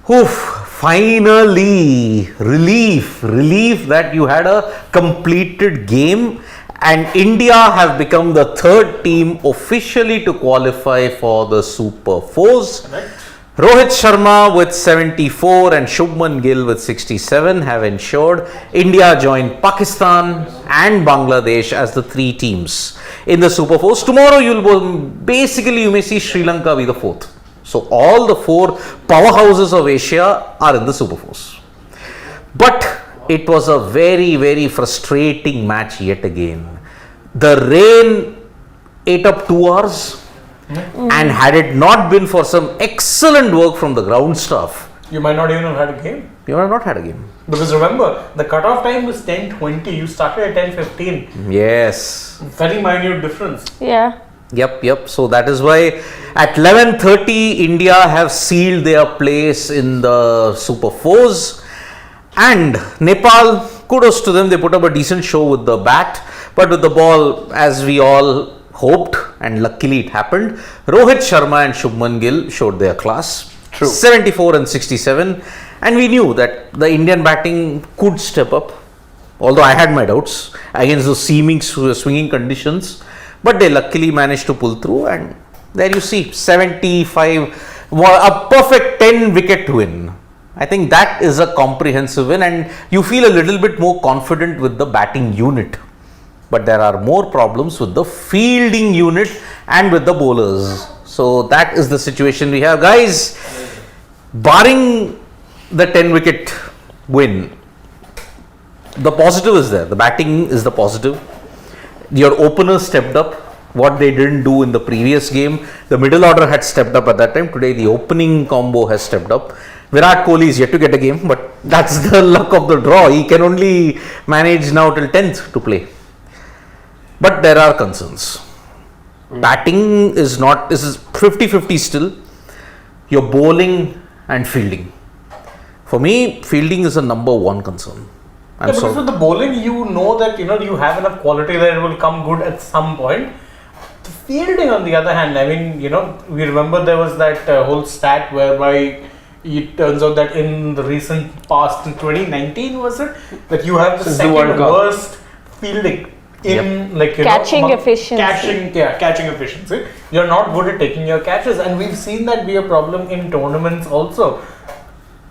Oof, finally, relief that you had a completed game, and India have become the third team officially to qualify for the Super Fours. Rohit Sharma with 74 and Shubman Gill with 67 have ensured India joined Pakistan and Bangladesh as the three teams in the Super Fours. Tomorrow you may see Sri Lanka be the fourth. So all the four powerhouses of Asia are in the Super Fours. But it was a very frustrating match yet again. The rain ate up 2 hours. And had it not been for some excellent work from the ground staff, you might not even have had a game. You might have not had a game. Because remember, the cutoff time was 10:20. You started at 10:15. Yes. Very minute difference. Yeah. Yep. So that is why at 11:30 India have sealed their place in the Super Fours. And Nepal, kudos to them, they put up a decent show with the bat. But with the ball, as we all hoped, and luckily it happened, Rohit Sharma and Shubman Gill showed their class. True. 74 and 67. And we knew that the Indian batting could step up. Although I had my doubts against those seeming swinging conditions. But they luckily managed to pull through. And there you see, 75, a perfect 10-wicket win. I think that is a comprehensive win. And you feel a little bit more confident with the batting unit. But there are more problems with the fielding unit and with the bowlers. So that is the situation we have. Guys, barring the 10-wicket win, the positive is there. The batting is the positive. Your openers stepped up. What they didn't do in the previous game. The middle order had stepped up at that time. Today the opening combo has stepped up. Virat Kohli is yet to get a game, but that's the luck of the draw. He can only manage now till 10th to play. But there are concerns. Batting is not, this is 50-50 still. You're bowling and fielding. For me, fielding is a number one concern. Because with the bowling, you know that you have enough quality that it will come good at some point. The fielding, on the other hand, I mean, we remember there was that whole stat whereby it turns out that in the recent past, in 2019 was it, that you have the second worst fielding. Catching efficiency. Catching efficiency. You're not good at taking your catches, and we've seen that be a problem in tournaments also.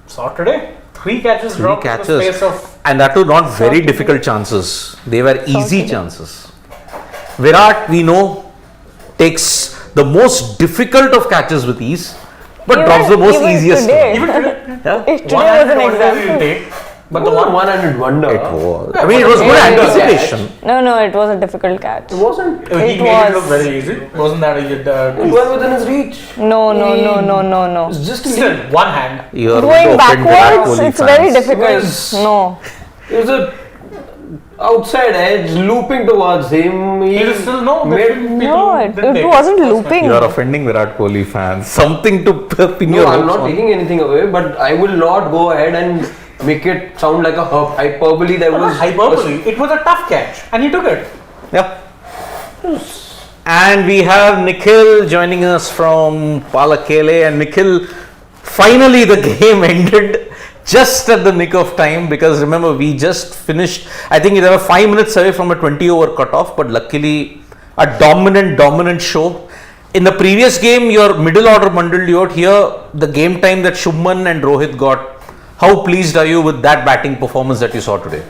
Saw today, 3 catches dropped in the space of, and that were not very difficult chances. They were easy chances. Virat, we know, takes the most difficult of catches with ease, but drops the most easiest. Even today. Today was an example. But the one-handed wonder. It was. I mean, it was good anticipation. No, it was a difficult catch. It wasn't. He made it look very easy. Wasn't that it was within his reach. No. It's just still one hand. Going backwards, it's very difficult. No. It was a outside edge looping towards him. It still it wasn't looping. You are offending Virat Kohli fans. Something to pin your I'm not taking anything away, but I will not go ahead and make it sound like a hyperbole. There was hyperbole. It was a tough catch, and he took it. Yeah. And we have Nikhil joining us from Palakele. And Nikhil, finally the game ended just at the nick of time, because remember, we just finished. I think they were 5 minutes away from a 20-over cutoff, but luckily a dominant show. In the previous game, your middle order bundled you out. Here, the game time that Shubman and Rohit got. How pleased are you with that batting performance that you saw today?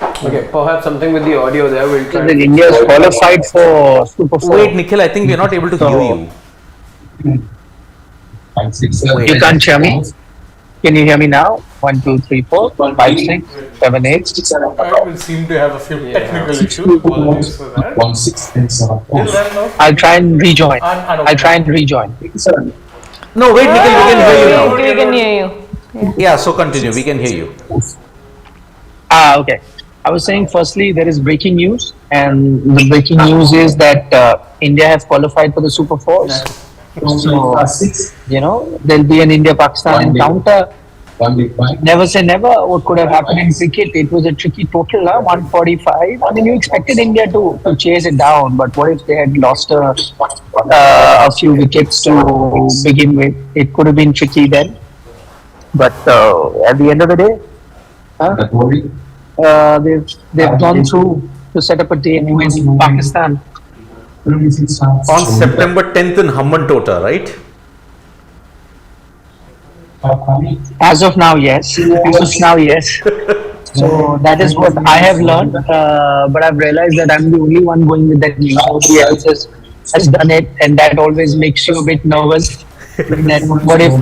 Okay, perhaps something with the audio there. We'll try. India is qualified for Super 4. Wait, Nikhil, I think we are not able to hear you. You can't hear me? Can you hear me now? 1, 2, 3, 4, 5, 6, 7, 8. I will seem to have a few technical issues. Apologies for that. I'll try and rejoin. No, wait, Nikhil, we can hear you now. We can hear you. Yeah, so continue. We can hear you. Okay. I was saying, firstly, there is breaking news, and the breaking news is that India have qualified for the Super Fours. So, there'll be an India-Pakistan encounter. Never say never. What could have happened in cricket? It was a tricky total, 145. I mean, you expected India to chase it down, but what if they had lost a few wickets to begin with? It could have been tricky then. But at the end of the day, they've gone through to set up a team with Pakistan. On September 10th in Hambantota, right? As of now, yes. As of now, yes. So that is what I have learned. But I've realized that I'm the only one going with that news. Nobody else has done it, and that always makes you a bit nervous. That what if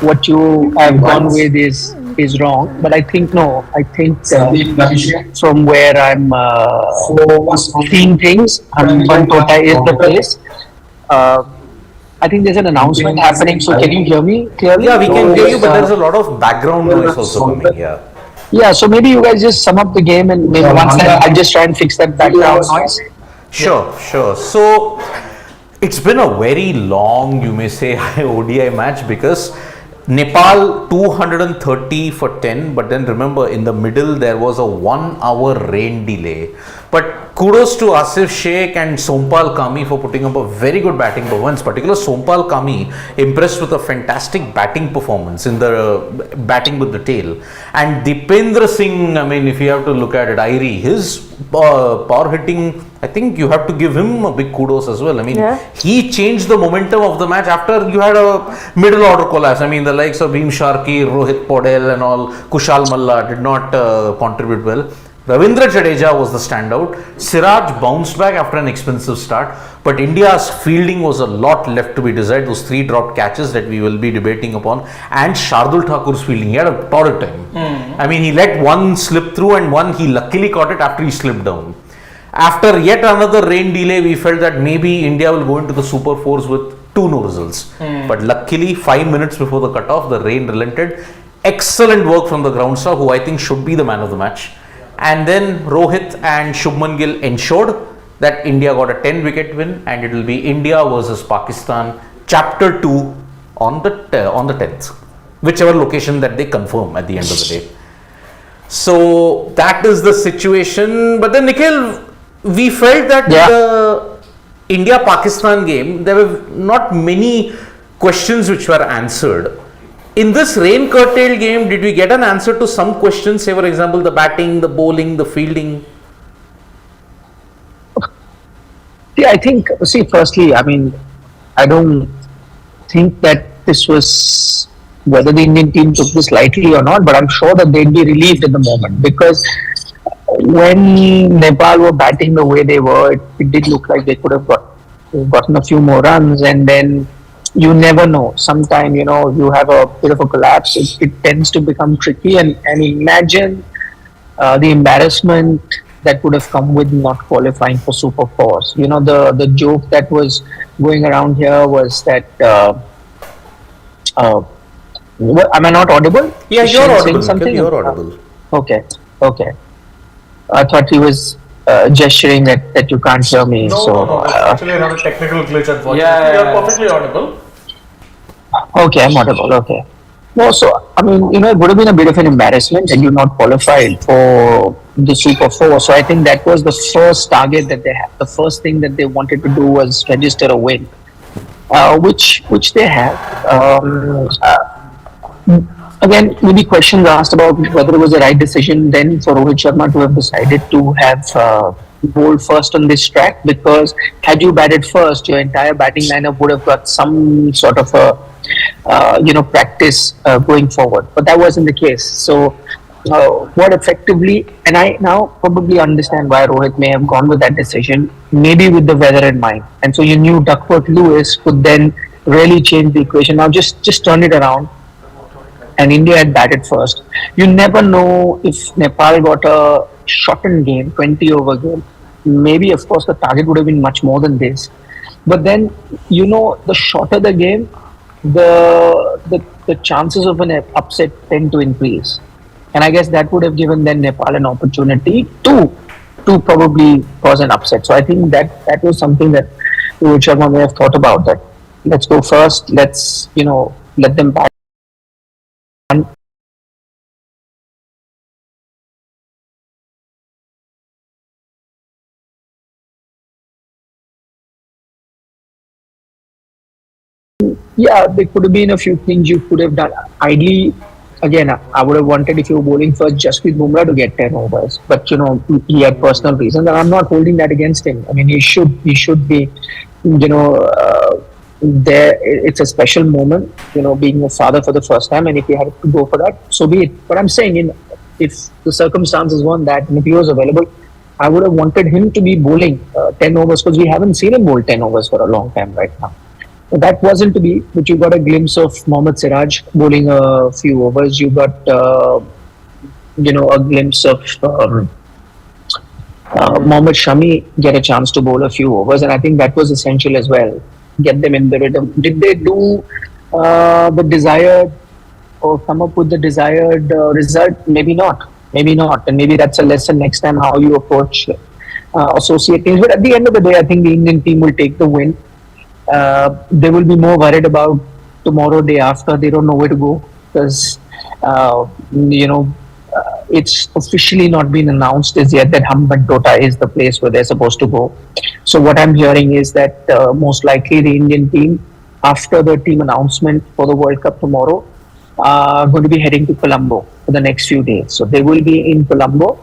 what you have gone with is wrong? But I think no. I think from where I'm seeing things, Hambantota is the place. I think there's an announcement happening. So can you hear me clearly? Yeah, we can hear you, but there's a lot of background noise also coming. Yeah. Yeah, so maybe you guys just sum up the game and maybe once I'll just try and fix that background noise. Sure. So it's been a very long, you may say, ODI match because Nepal 230 for 10, but then remember in the middle there was a 1 hour rain delay. But kudos to Asif Sheikh and Sompal Kami for putting up a very good batting performance. Particular Sompal Kami impressed with a fantastic batting performance in the batting with the tail. And Dipendra Singh, I mean, if you have to look at it, Irie, his power hitting, I think you have to give him a big kudos as well. I mean, he changed the momentum of the match after you had a middle order collapse. I mean, the likes of Bhim Sharkey, Rohit Podel and all, Kushal Malla did not contribute well. Ravindra Jadeja was the standout. Siraj bounced back after an expensive start, but India's fielding was a lot left to be desired. Those 3 dropped catches that we will be debating upon, and Shardul Thakur's fielding, he had a torrid time. I mean, he let one slip through and one he luckily caught it after he slipped down. After yet another rain delay, we felt that maybe India will go into the Super 4s with 2 results. But luckily, 5 minutes before the cutoff, the rain relented. Excellent work from the ground star, who I think should be the man of the match. And then Rohit and Shubman Gill ensured that India got a 10-wicket win, and it will be India versus Pakistan, Chapter 2 on the 10th, whichever location that they confirm at the end of the day. So that is the situation. But then Nikhil, we felt that the India-Pakistan game, there were not many questions which were answered. In this rain-curtailed game, did we get an answer to some questions, say for example the batting, the bowling, the fielding? Yeah, I think, firstly, I mean, I don't think that this was, whether the Indian team took this lightly or not, but I'm sure that they'd be relieved at the moment because when Nepal were batting the way they were, it did look like they could have gotten a few more runs, and then you never know. Sometimes, you have a bit of a collapse, it tends to become tricky, and imagine the embarrassment that would have come with not qualifying for Super 4s. The joke that was going around here was that, am I not audible? Yeah, you're audible. Something? You're audible. Okay. I thought he was gesturing that you can't hear me. No. Actually, I have a technical glitch, unfortunately. You're perfectly audible. Okay, I'm audible. Okay. No, so, I mean, it would have been a bit of an embarrassment had you not qualified for the Super 4. So I think that was the first target that they had. The first thing that they wanted to do was register a win, which they have. Again, maybe questions asked about whether it was the right decision then for Rohit Sharma to have decided to have bowled first on this track, because had you batted first, your entire batting lineup would have got some sort of a practice going forward. But that wasn't the case. So what effectively, and I now probably understand why Rohit may have gone with that decision, maybe with the weather in mind. And so you knew Duckworth Lewis could then really change the equation. Now just turn it around. And India had batted first. You never know if Nepal got a shortened game, 20 over game. Maybe, of course, the target would have been much more than this. But then, the shorter the game, the chances of an upset tend to increase. And I guess that would have given then Nepal an opportunity to probably cause an upset. So I think that was something that Rohit Sharma may have thought about, that let's go first, let's, let them bat Yeah, there could have been a few things you could have done. Ideally, again, I would have wanted if you were bowling first just with Bumrah to get 10 overs. But he had personal reasons, and I'm not holding that against him. I mean, he should be, there. It's a special moment, being a father for the first time, and if he had to go for that, so be it. But I'm saying, if the circumstances weren't that, and if he was available, I would have wanted him to be bowling 10 overs because we haven't seen him bowl 10 overs for a long time right now. That wasn't to be, but you got a glimpse of Mohammad Siraj bowling a few overs. You got, a glimpse of Mohammad Shami get a chance to bowl a few overs, and I think that was essential as well. Get them in the rhythm. Did they do the desired or come up with the desired result? Maybe not. Maybe not, and maybe that's a lesson next time how you approach associate teams. But at the end of the day, I think the Indian team will take the win. They will be more worried about tomorrow, day after. They don't know where to go because, it's officially not been announced as yet that Hambantota is the place where they're supposed to go. So what I'm hearing is that most likely the Indian team, after the team announcement for the World Cup tomorrow, are going to be heading to Colombo for the next few days. So they will be in Colombo.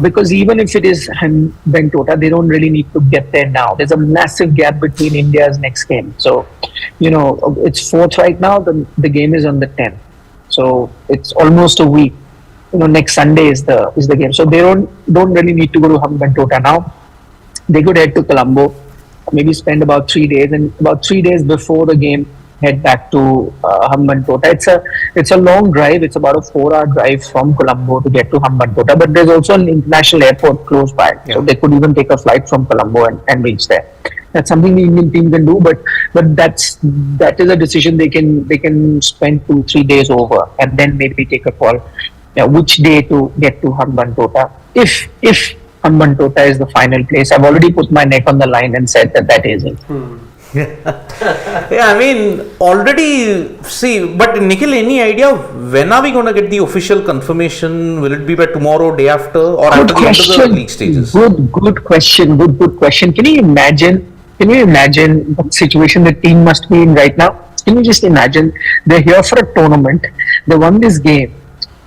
Because even if it is Bentota, they don't really need to get there now. There's a massive gap between India's next game. So, it's 4th right now. The game is on the 10th. So it's almost a week. Next Sunday is the game. So they don't really need to go to Bentota now. They could head to Colombo, maybe spend about 3 days, and about 3 days before the game, head back to Hambantota. It's a long drive. It's about a 4-hour drive from Colombo to get to Hambantota. But there's also an international airport close by, so they could even take a flight from Colombo and reach there. That's something the Indian team can do, but that is a decision they can spend 2-3 days over, and then maybe take a call which day to get to Hambantota. If Hambantota is the final place, I've already put my neck on the line and said that is it. Yeah, I mean, already, but Nikhil, any idea when are we going to get the official confirmation? Will it be by tomorrow, day after, or after the end of the league stages? Good question. Good question. Can you imagine the situation the team must be in right now? Can you just imagine? They're here for a tournament. They won this game.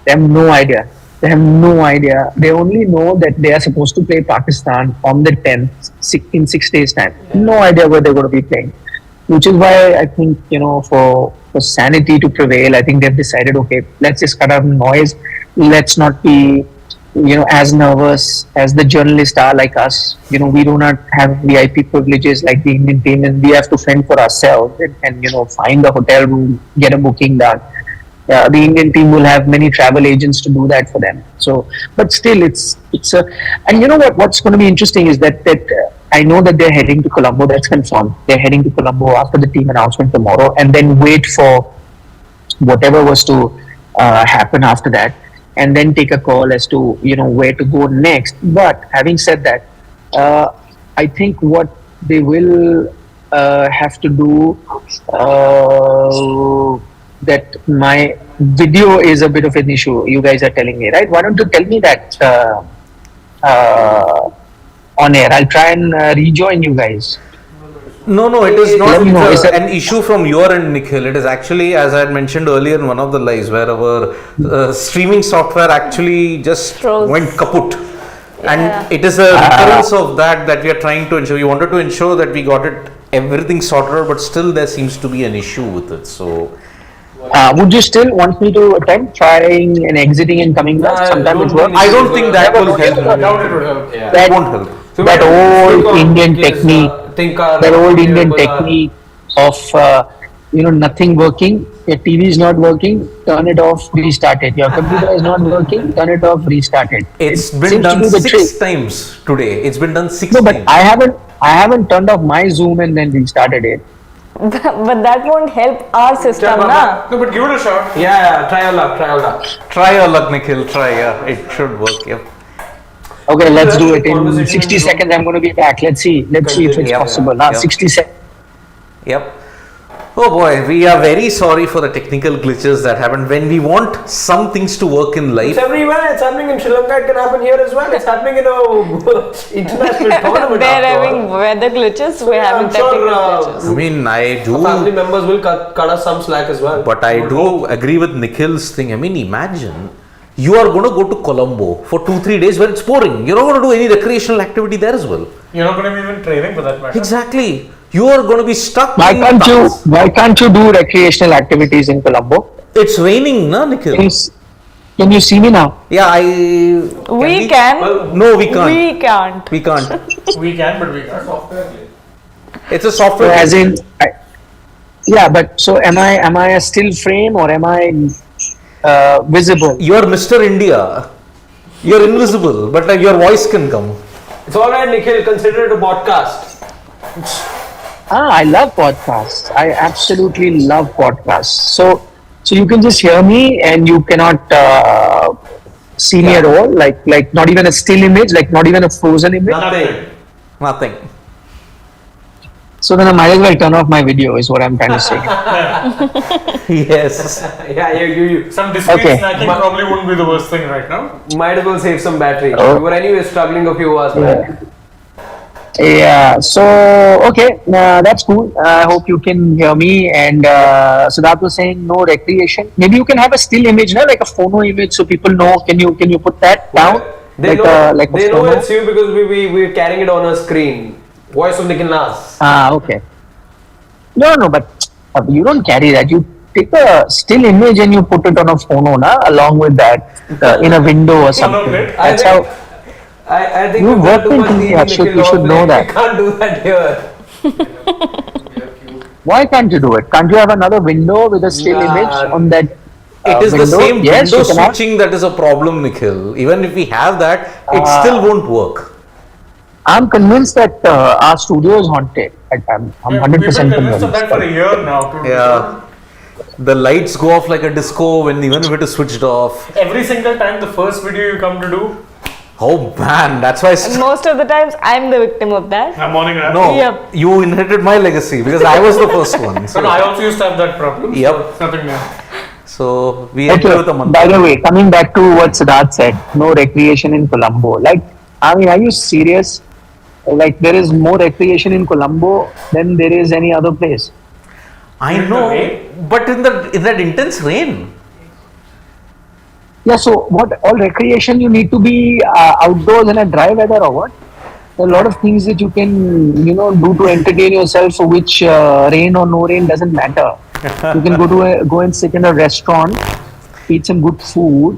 They have no idea. They only know that they are supposed to play Pakistan on the 10th in 6 days' time. No idea where they're going to be playing. Which is why I think, for sanity to prevail, I think they've decided, okay, let's just cut out noise. Let's not be, as nervous as the journalists are like us. We do not have VIP privileges like the Indian team, and we have to fend for ourselves and find a hotel room, get a booking done. The Indian team will have many travel agents to do that for them. So, but still, it's and what's going to be interesting is that I know that they're heading to Colombo. That's confirmed. They're heading to Colombo after the team announcement tomorrow, and then wait for whatever was to happen after that, and then take a call as to where to go next. But having said that, I think what they will have to do. That my video is a bit of an issue, you guys are telling me, right? Why don't you tell me that on air? I'll try and rejoin you guys. No, it is not an issue from your end, Nikhil. It is actually, as I had mentioned earlier in one of the lives, where our streaming software actually just went kaput. And it is a recurrence of that we are trying to ensure. We wanted to ensure that we got everything sorted out, but still there seems to be an issue with it. So, would you still want me to attempt trying and exiting and coming back? Sometimes it works. I don't think that will help. That won't help. That old Indian technique. That old Indian technique of nothing working. Your TV is not working. Turn it off. Restart it. Your computer is not working. Turn it off. Restart it. It's been done 6 times today. It's been done 6 times. No, but I haven't turned off my Zoom and then restarted it. But that won't help our system, na? No, but give it a shot. Yeah, try your luck. Try your luck, Nikhil. It should work. Yep. Okay, let's do it. In 60 seconds, I'm going to be back. Let's see if it's possible. Now, 60 seconds. Yep. Oh boy, we are very sorry for the technical glitches that happened when we want some things to work in life. It's everywhere. It's happening in Sri Lanka. It can happen here as well. It's happening in a international tournament. They're after all. having weather glitches, So, we're yeah, having I'm sure, technical glitches. I mean, I do, Family members will cut us some slack as well. but I do agree with Nikhil's thing. I mean, imagine you are going to go to Colombo for 2-3 days where it's pouring. You're not going to do any recreational activity there as well. You're not going to be even training for that matter. Exactly. You are going to be stuck. Why in can't you? towns. Why can't you do recreational activities in Colombo? It's raining, na, Nikhil? Can you see me now? Yeah, We can. Well, No, we can't. We can't. We can't. We can, but we can't. It's a So software. as in, yeah. But so am I a still frame or am I visible? You're Mr. India. You're invisible, but like your voice can come. it's all right, Nikhil. Consider it a podcast. I love podcasts. I absolutely love podcasts. So you can just hear me and you cannot see me at all. Like not even a still image, like not even a frozen image. Nothing. Nothing. So then I might as well turn off my video. Is what I'm trying to say. Yes. Yeah, you Some discrete Okay. snacking probably wouldn't be the worst thing right now. might as well save some battery. Oh. We were anyway struggling a few hours back. Yeah. So okay, that's cool. I hope you can hear me. And Siddharth was saying no recreation. Maybe you can have a still image, no, like a phono image, so people know. Can you put that down? They like know, like a they know phono? it's you because we're carrying it on a screen. Voice of Nikhil Nas. Okay. No, but you don't carry that. You take a still image and you put it on a phono, na, along with that in a window or something. plate. That's I think- how. I think You we've worked done too in much TV, leading Akshit, Nikhil you should off. know that. We can't do that here. Why can't you do it? Can't you have another window with a still Nah. image on that? It is the window? same Yes, window you can have- switching that is a problem, Nikhil. Even if we have that, it still won't work. I'm convinced that our studio is haunted. I'm We've 100% been convinced of convinced. that for a year now. Yeah. The lights go off like a disco when even if it is switched off. Every single time the first video you come to do, Oh man, that's why. And most of the times, I'm the victim of that. I'm morning rap. No, Yep. you inherited my legacy because I was the first one. So I also used to have that problem. Yep. So it's nothing new. So we enter with a Okay, month. by the way, coming back to what Siddharth said, no recreation in Colombo. Like, I mean, are you serious? Like, there is more recreation in Colombo than there is any other place. I In the know, rain? but in that intense rain. Yeah, so what, all recreation you need to be outdoors in a dry weather or what? There are a lot of things that you can, do to entertain yourself, for which rain or no rain doesn't matter. You can go and sit in a restaurant, eat some good food.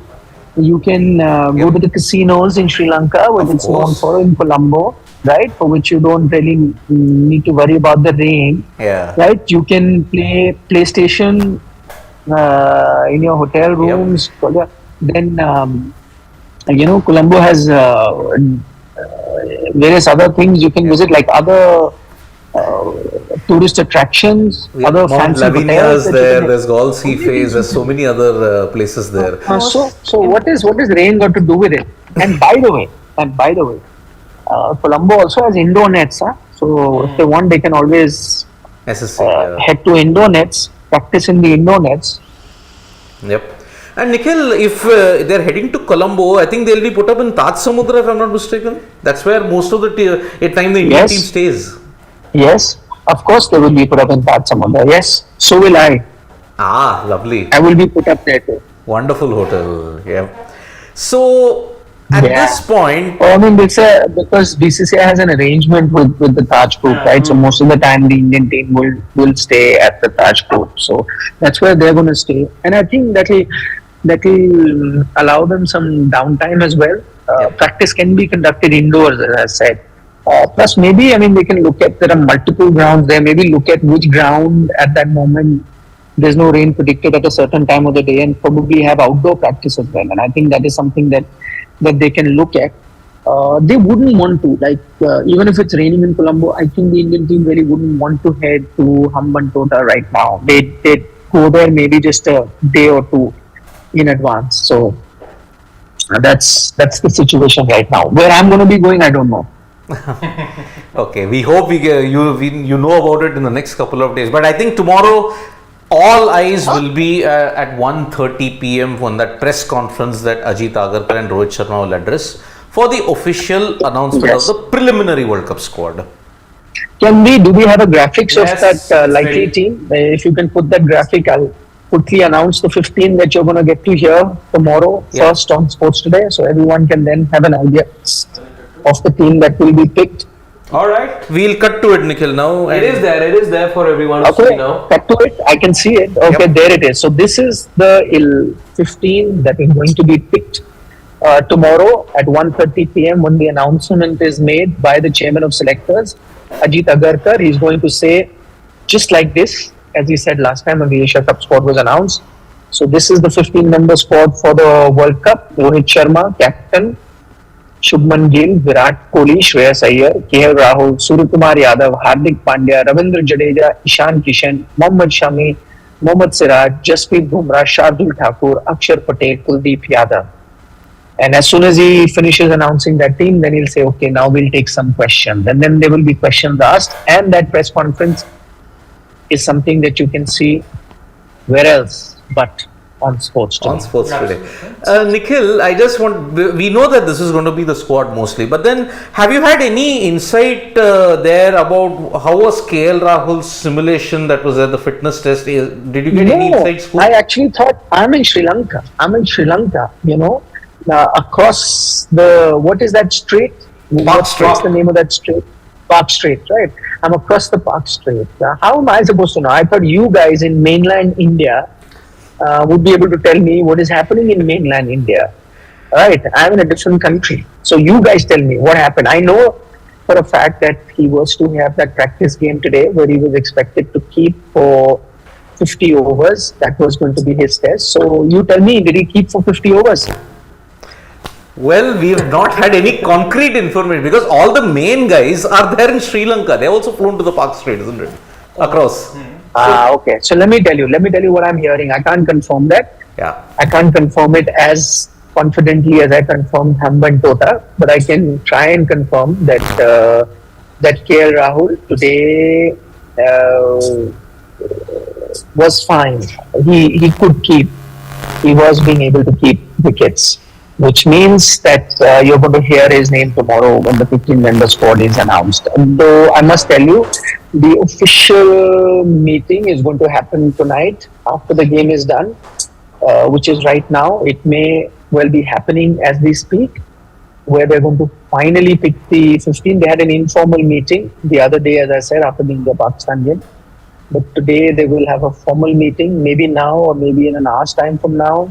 You can go to the casinos in Sri Lanka, which Of it's known course. for, in Colombo, right? For which you don't really need to worry about the rain, Yeah. right? You can play PlayStation in your hotel rooms. Then, Colombo has various other things you can visit, like other tourist attractions, We other have Mount fancy Lavinia hotels. is that you there. can- There's Gall Sea Face. There's so many other places there. So what is rain got to do with it? And by the way, Colombo also has indoor nets. So if they want, they can always SSC. Yeah. head to indoor nets, practice in the indoor nets. Yep. And Nikhil, if they're heading to Colombo, I think they'll be put up in Taj Samudra, if I'm not mistaken. That's where most of the time the Indian Yes. team stays. Yes, of course they will be put up in Taj Samudra. Yes, so will I. Ah, lovely. I will be put up there too. Wonderful hotel. Yeah. So at Yeah. this point, I mean, because BCCI has an arrangement with the Taj Group, right? So most of the time the Indian team will stay at the Taj Group. So that's where they're going to stay, and I think that will allow them some downtime as well. Practice can be conducted indoors, as I said. Plus, maybe they can look at, there are multiple grounds there. Maybe look at which ground at that moment there's no rain predicted at a certain time of the day, and probably have outdoor practice as well. And I think that is something that they can look at. They wouldn't want to, even if it's raining in Colombo, I think the Indian team really wouldn't want to head to Hambantota right now. They'd go there maybe just a day or two in advance. So that's the situation right now. Where I'm going to be going, I don't know. Okay, we hope you know about it in the next couple of days. But I think tomorrow all eyes will be at 1:30 p.m. on that press conference that Ajit Agarkar and Rohit Sharma will address for the official announcement of the preliminary World Cup squad. Do we have a graphics Yes, of that likely ready. team? If you can put that graphic, I'll quickly announce the 15 that you're going to get to hear tomorrow first on Sports Today, so everyone can then have an idea of the team that will be picked. All right. We'll cut to it, Nikhil, now. It is there for everyone to see Okay, now. cut to it. I can see it. Okay, there it is. So this is the 15 that is going to be picked tomorrow at 1:30 p.m. when the announcement is made by the chairman of selectors, Ajit Agarkar. He's going to say just like this, as he said last time when the Asia Cup squad was announced. So this is the 15-member squad for the World Cup. Rohit Sharma, captain. Shubman Gill, Virat Kohli, Shreyas Iyer, KL Rahul, Suryakumar Yadav, Hardik Pandya, Ravindra Jadeja, Ishan Kishan, Mohammad Shami, Mohammad Siraj, Jasprit Bumrah, Shardul Thakur, Akshar Patel, Kuldeep Yadav. And as soon as he finishes announcing that team, then he'll say, okay, now we'll take some questions. And then there will be questions asked. And that press conference is something that you can see where else but on Sports Today. On Sports Today. Nikhil, we know that this is going to be the squad mostly, but then have you had any insight there about how was KL Rahul's simulation that was at the fitness test? Did you get any insight? I actually thought I'm in Sri Lanka, across what is that strait? What's the name of that strait? Park Strait, right? I'm across the Park Strait. How am I supposed to know? I thought you guys in mainland India would be able to tell me what is happening in mainland India. Right? I'm in a different country. So you guys tell me what happened. I know for a fact that he was to have that practice game today where he was expected to keep for 50 overs. That was going to be his test. So you tell me, did he keep for 50 overs? Well, we have not had any concrete information because all the main guys are there in Sri Lanka. They also flown to the Park Strait, isn't it? Across. Okay. So let me tell you what I'm hearing. I can't confirm that. Yeah. I can't confirm it as confidently as I confirmed Hamba and Tota, but I can try and confirm that that KL Rahul today was fine. He could keep. He was being able to keep wickets, which means that you're going to hear his name tomorrow when the 15-member squad is announced. Though I must tell you, the official meeting is going to happen tonight after the game is done, which is right now. It may well be happening as we speak, where they're going to finally pick the 15. They had an informal meeting the other day, as I said, after the India-Pakistan game. But today they will have a formal meeting, maybe now or maybe in an hour's time from now.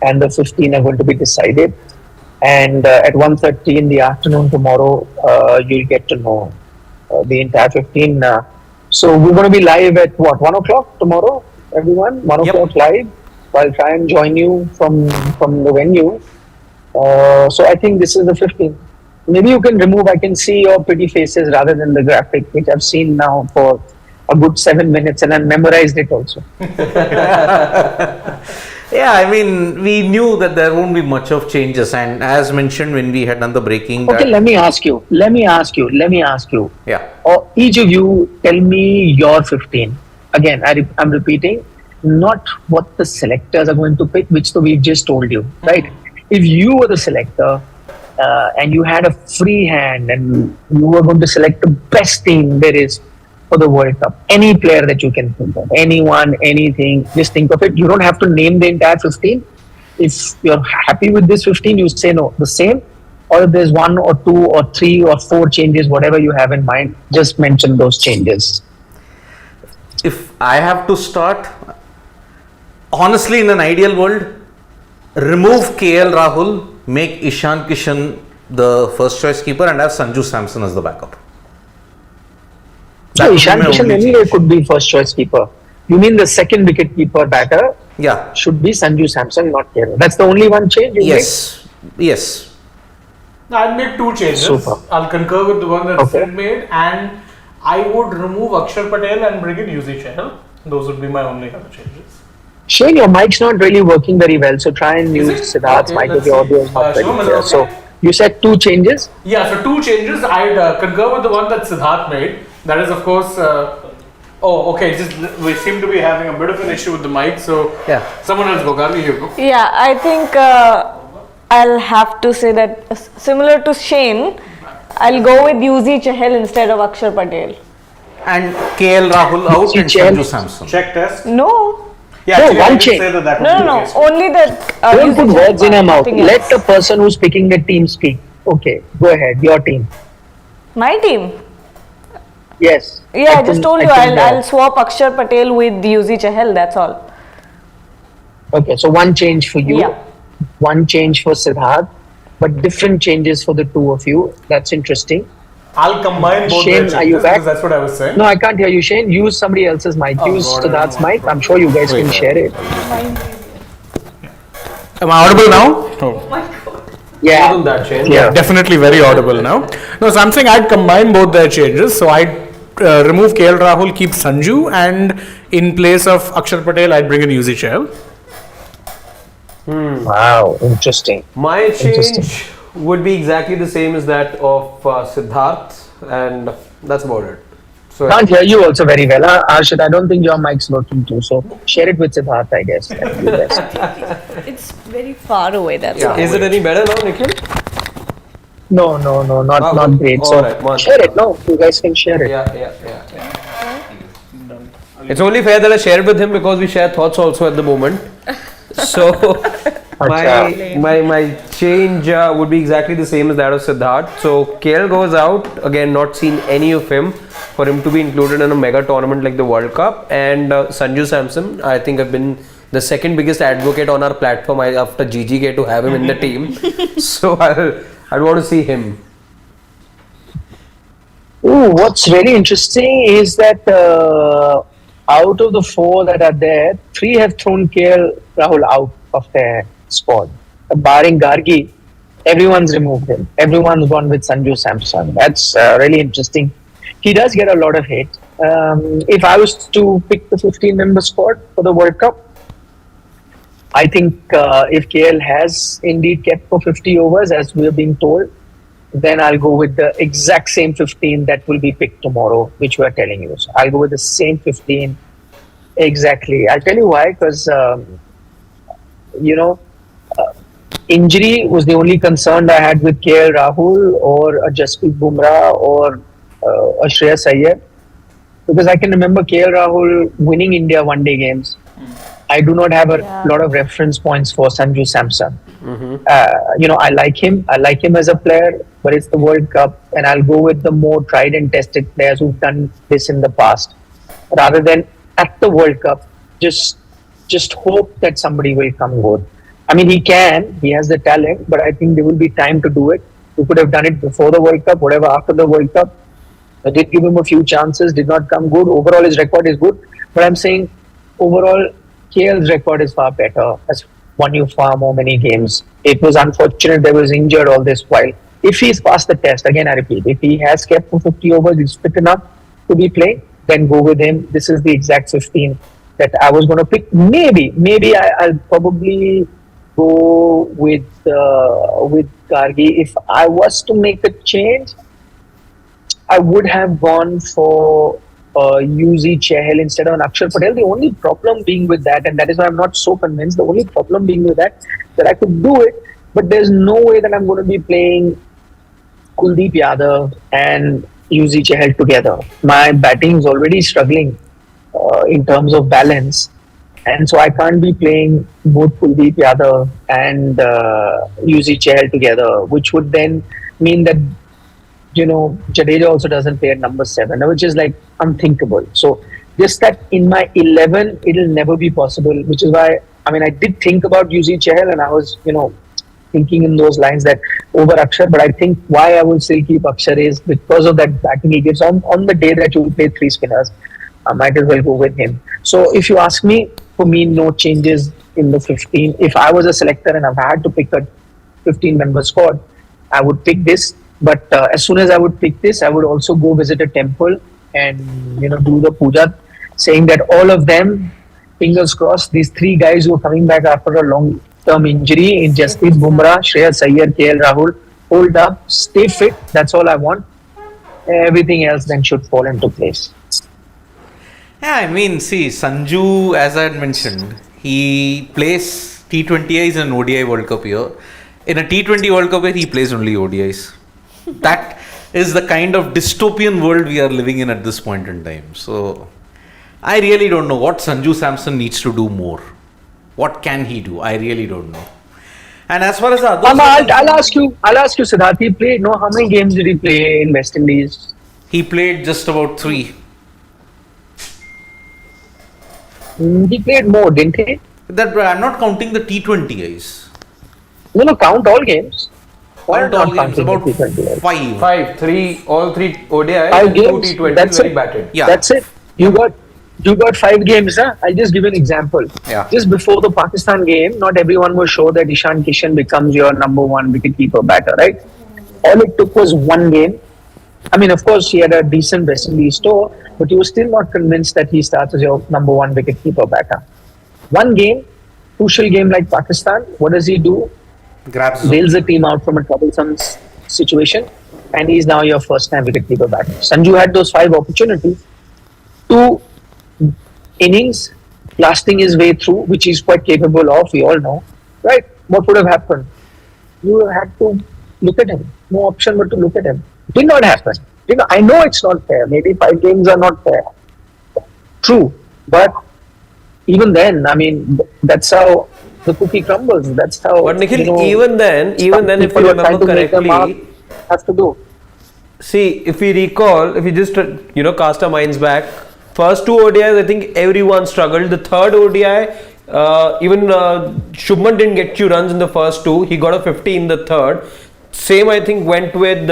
And the 15 are going to be decided. And at 1:30 in the afternoon tomorrow, you'll get to know the entire 15. So we're going to be live at 1 o'clock tomorrow, everyone? 1 o'clock live. I'll try and join you from the venue. So I think this is the 15. Maybe you can remove, I can see your pretty faces rather than the graphic, which I've seen now for a good 7 minutes and I memorized it also. Yeah, I mean, we knew that there won't be much of changes, and as mentioned when we had done the breaking. Okay, let me ask you. Yeah. Or each of you tell me your 15. Again, I'm repeating, not what the selectors are going to pick, which we've just told you, right? If you were the selector and you had a free hand and you were going to select the best team there is for the World Cup, any player that you can think of, anyone, anything, just think of it. You don't have to name the entire 15. If you're happy with this 15, you say no, the same. Or if there's 1 or 2 or 3 or 4 changes, whatever you have in mind, just mention those changes. If I have to start, honestly, in an ideal world, remove KL Rahul, make Ishan Kishan the first choice keeper, and have Sanju Samson as the backup. So Ishan Kishan anyway could be first choice keeper. You mean the second wicket keeper batter? Yeah. Should be Sanju Samson, not KL. That's the only one change you Yes. Yes. I'd make 2 changes. Super. I'll concur with the one that Sid made, and I would remove Akshar Patel and bring in Yuzi Chahal. Those would be my only other changes. Shane, your mic's not really working very well, so try and Is use it? Siddharth's Okay, mic if let's your see. audio is not very Shivam, is clear. it So okay? You said 2 changes. Yeah, so 2 changes. I'd concur with the one that Siddharth made. That is, of course. Oh, okay. Just we seem to be having a bit of an issue with the mic. So Yeah. someone else go. Garvi, you go. Yeah, I think I'll have to say that similar to Shane, I'll go with Yuzi Chahal instead of Akshar Patel. And KL Rahul out and Chahal. Sanju Samson. Check test. No, Yeah, No, actually, I one did change. say that no, would be no, the no. case. Only that. Don't Yuzi put Chahal, words in your mouth. nothing Let else. the person who's picking the team speak. Okay, go ahead. Your team. My team. Yes. Yeah, I just think- told you think, I'll swap Akshar Patel with Yuzi Chahal. That's all. Okay, so one change for you. Yeah. One change for Siddharth, but different changes for the two of you. That's interesting. I'll combine both Shane, the are you changes back? because that's what I was saying. No, I can't hear you, Shane. Use somebody else's mic. Oh, Use God, Siddharth's I don't mic. I'm sure you guys can share it. Am I audible now? Yeah. More than that, Shane. Yeah. Definitely very audible now. No, so I'm saying I'd combine both their changes. So I'd remove KL Rahul, keep Sanju, and in place of Akshar Patel, I'd bring in Yuzi Chahal. Wow, interesting. My Interesting. change would be exactly the same as that of Siddharth, and that's about it. So Can't hear you also very well. Arshad, I don't think your mic's working too. So share it with Siddharth, I guess. That'd be best. It's very far away. That's all. is it any better now, Nikhil? No, not Ah, not great. So alright, one. share it. No, you guys can share it. Yeah. It's only fair that I share it with him because we share thoughts also at the moment. So my change would be exactly the same as that of Siddharth. So KL goes out again. Not seen any of him for him to be included in a mega tournament like the World Cup. And Sanju Samson, I think I've been the second biggest advocate on our platform after GGK to have him in the team. So I'd want to see him. Ooh, what's really interesting is that out of the 4 that are there, 3 have thrown KL Rahul out of their squad. Barring Gargi, everyone's removed him. Everyone's gone with Sanju Samson. That's really interesting. He does get a lot of hate. If I was to pick the 15-member squad for the World Cup, I think if KL has indeed kept for 50 overs, as we are being told, then I'll go with the exact same 15 that will be picked tomorrow, which we are telling you. So I'll go with the same 15 exactly. I'll tell you why, because injury was the only concern I had with KL Rahul or Jasprit Bumrah or Shreyas Iyer, because I can remember KL Rahul winning India one-day games. I do not have a lot of reference points for Sanju Samson. I like him. I like him as a player, but it's the World Cup, and I'll go with the more tried and tested players who've done this in the past, rather than at the World Cup just hope that somebody will come good. I mean, he has the talent, but I think there will be time to do it. We could have done it before the World Cup, whatever after the World Cup. I did give him a few chances, did not come good. Overall, his record is good, but I'm saying overall, KL's record is far better. Has won you far more many games. It was unfortunate that he was injured all this while. If he's passed the test, again I repeat, if he has kept for 50 overs, he's fit enough to be playing, then go with him. This is the exact 15 that I was going to pick. Maybe I'll probably go with Gargi. If I was to make a change, I would have gone for Yuzi Chahal instead of an Akshar Patel. The only problem being with that, and that is why I'm not so convinced, the only problem being with that I could do it, but there's no way that I'm going to be playing Kuldeep Yadav and Yuzi Chahal together. My batting is already struggling in terms of balance, and so I can't be playing both Kuldeep Yadav and Yuzi Chahal together, which would then mean that Jadeja also doesn't play at number 7, which is like unthinkable. So just that in my 11, it'll never be possible, which is why, I did think about Yuzi Chahal, and I was, thinking in those lines that over Akshar, but I think why I will still keep Akshar is because of that batting he gives on the day that you will play 3 spinners. I might as well go with him. So if you ask me, for me, no changes in the 15. If I was a selector and I've had to pick a 15-member squad, I would pick this. But as soon as I would pick this, I would also go visit a temple and do the puja, saying that all of them, fingers crossed, these 3 guys who are coming back after a long-term injury in Jasprit Bumrah, Shreyas Iyer, KL Rahul, hold up, stay fit. That's all I want. Everything else then should fall into place. Yeah, I mean, see, Sanju, as I had mentioned, he plays T20Is and ODI World Cup here. In a T20 World Cup, he plays only ODIs. That is the kind of dystopian world we are living in at this point in time. So, I really don't know what Sanju Samson needs to do more. What can he do? I really don't know. And as far as the others, I'll ask you, Siddharth. He played. No, how many games did he play in West Indies? he played just about 3. He played more, didn't he? That I'm not counting the T20Is. No, count all games. Why Count not all games, counting the about T20? 5, all 3 ODIs, 5 and 2 games. T20s That's very it. batted. Yeah. That's it. You got 5 games, huh? I'll just give you an example. Yeah. Just before the Pakistan game, not everyone was sure that Ishan Kishan becomes your number 1 wicketkeeper batter, right? All it took was 1 game. I mean, of course, he had a decent West Indies tour, but you were still not convinced that he starts as your number 1 wicketkeeper batter. 1 game, crucial game like Pakistan, what does he do? Grabs Bails the team out from a troublesome situation, and he's now your first-time wicketkeeper batter. Sanju had those 5 opportunities, 2 innings, lasting his way through, which he's quite capable of, we all know, right? What would have happened? You had to look at him. No option but to look at him. Did not happen. I know it's not fair. Maybe 5 games are not fair. True. But even then, I mean, that's how the cookie crumbles. That's how. But Nikhil, you know, even then, if you people who are trying remember to make a mark correctly, have to do. see, if we recall, if we just cast our minds back, first 2 ODIs, I think everyone struggled. The third ODI, even Shubman didn't get you runs in the first 2. He got a 50 in the third. Same, I think, went with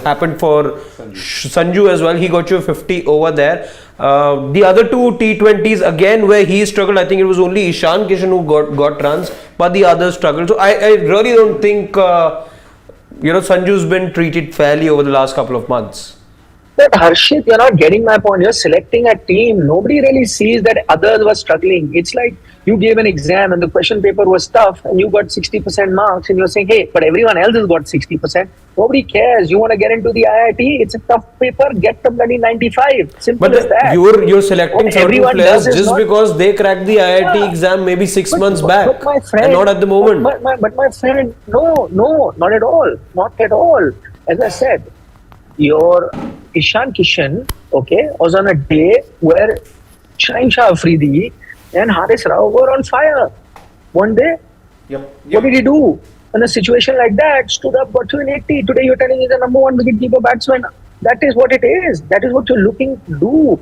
happened for Sanju as well. He got you 50 over there. The other 2 T20s again where he struggled. I think it was only Ishan Kishan who got runs, but the others struggled. So I really don't think Sanju's been treated fairly over the last couple of months. But Harshit, you're not getting my point. You're selecting a team. Nobody really sees that others were struggling. It's like you gave an exam and the question paper was tough and you got 60% marks and you're saying, hey, but everyone else has got 60%. Nobody cares. You want to get into the IIT, it's a tough paper, get the bloody 95. Simple as that. You're selecting What certain everyone players does is just not- because they cracked the IIT exam maybe 6 months back But my friend, and not at the moment. But my friend, no, not at all. Not at all. As I said, your Ishan Kishan, okay, was on a day where Shaheen Shah Afridi and Haris Rao were on fire. One day, what did he do? In a situation like that, stood up, got to an 80. Today you're telling he's the number 1 wicketkeeper batsman. That is what it is. That is what you're looking to do.